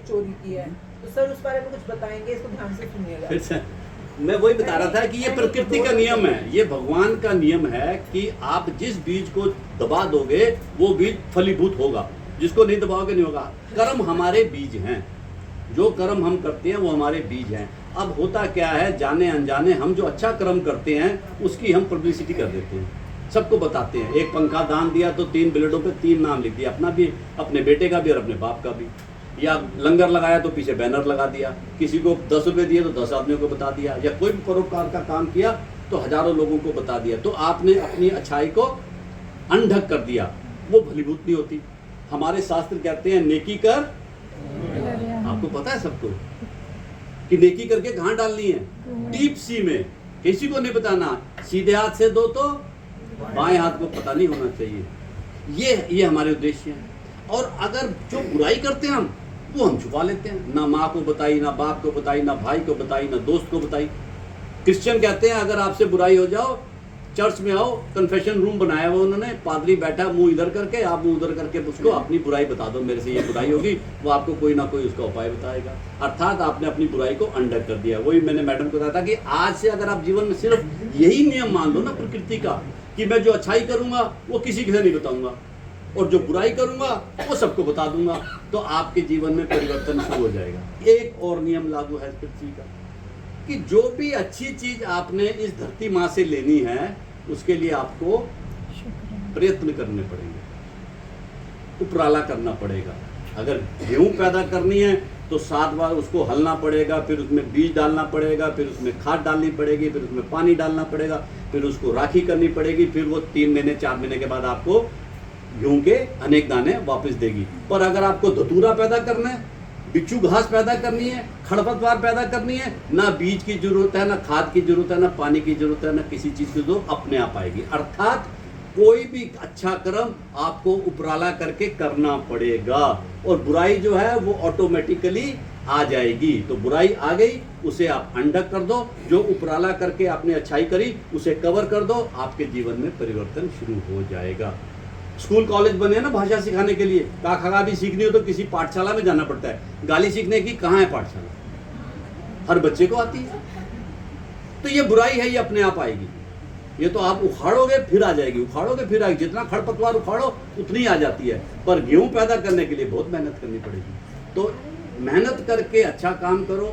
चोरी की है, तो सर उस बारे में कुछ बताएंगे, इसको ध्यान से सुनिएगा। मैं वही बता रहा था कि ये प्रकृति का नियम है, ये भगवान का नियम है कि आप जिस बीज को दबा दोगे वो बीज फलीभूत होगा, जिसको नहीं दबाओगे नहीं होगा। कर्म हमारे बीज हैं, जो कर्म हम करते हैं वो हमारे बीज हैं। अब होता क्या है, जाने अनजाने हम जो अच्छा कर्म करते हैं उसकी हम पब्लिसिटी कर देते हैं, सबको बताते हैं। एक पंखा दान दिया तो 3 ब्लेडों पे 3 नाम लिख दिया, अपना भी, अपने बेटे का भी और अपने बाप का भी। या लंगर लगाया तो पीछे बैनर लगा दिया, किसी को 10 रुपए दिए तो 10 आदमियों को बता दिया, या कोई भी परोपकार का काम किया तो हजारों लोगों को बता दिया। तो आपने अपनी अच्छाई को अनढक कर दिया, वो फलीभूत नहीं होती। हमारे शास्त्र कहते हैं नेकी कर, आपको पता है सबको कि नेकी करके कहाँ डालनी है, डीप सी में, किसी को नहीं बताना। सीधे हाथ से दो तो बाएं हाथ को पता नहीं होना चाहिए। ये हमारे उद्देश्य हैं। और अगर जो बुराई करते हैं हम, वो हम छुपा लेते हैं, ना माँ को बताई, ना बाप को बताई, ना भाई को बताई, ना दोस्त को बताई। क्रिश्चियन कहते हैं अगर आपसे बुराई हो जाओ, चर्च में आओ, कन्फेशन रूम बनाया हुआ उन्होंने, पादरी बैठा मुंह इधर करके, आप मुंह उधर करके उसको अपनी बुराई बता दो, मेरे से ये बुराई होगी, वो आपको कोई ना कोई उसका उपाय बताएगा। अर्थात आपने अपनी बुराई को अंडर कर दिया। वही मैंने मैडम को बताया था कि आज से अगर आप जीवन में सिर्फ यही नियम मान लो ना प्रकृति का, कि मैं जो अच्छाई करूंगा वो किसी से नहीं बताऊंगा, और जो बुराई करूंगा वो सबको बता दूंगा, तो आपके जीवन में परिवर्तन शुरू हो जाएगा। एक और नियम लागू है पृथ्वी का, कि जो भी अच्छी चीज आपने इस धरती माँ से लेनी है उसके लिए आपको प्रयत्न करने पड़ेंगे, उपराला करना पड़ेगा। अगर गेहूं पैदा करनी है तो 7 बार उसको हलना पड़ेगा, फिर उसमें बीज डालना पड़ेगा, फिर उसमें खाद डालनी पड़ेगी, फिर उसमें पानी डालना पड़ेगा, फिर उसको राखी करनी पड़ेगी, फिर वो 3 महीने 4 महीने के बाद आपको गेहूं के अनेक दाने वापस देगी। पर अगर आपको धतूरा पैदा करना है, बिच्छू घास पैदा करनी है, खरपतवार पैदा करनी है, ना बीज की जरूरत है, ना खाद की जरूरत है, ना पानी की जरूरत है, ना किसी चीज की जरूरत, अपने आप आएगी। अर्थात कोई भी अच्छा कर्म आपको उपराला करके करना पड़ेगा, और बुराई जो है वो ऑटोमेटिकली आ जाएगी। तो बुराई आ गई, उसे आप अंडक कर दो, जो उपराला करके आपने अच्छाई करी उसे कवर कर दो, आपके जीवन में परिवर्तन शुरू हो जाएगा। स्कूल कॉलेज बने ना भाषा सिखाने के लिए, का खगा भी सीखनी हो तो किसी पाठशाला में जाना पड़ता है। गाली सीखने की कहाँ है पाठशाला, हर बच्चे को आती है। तो ये बुराई है, ये अपने आप आएगी। ये तो आप उखाड़ोगे फिर आ जाएगी, उखाड़ोगे फिर आएगी, जितना खरपतवार उखाड़ो उतनी आ जाती है। पर गेहूं पैदा करने के लिए बहुत मेहनत करनी पड़ेगी। तो मेहनत करके अच्छा काम करो,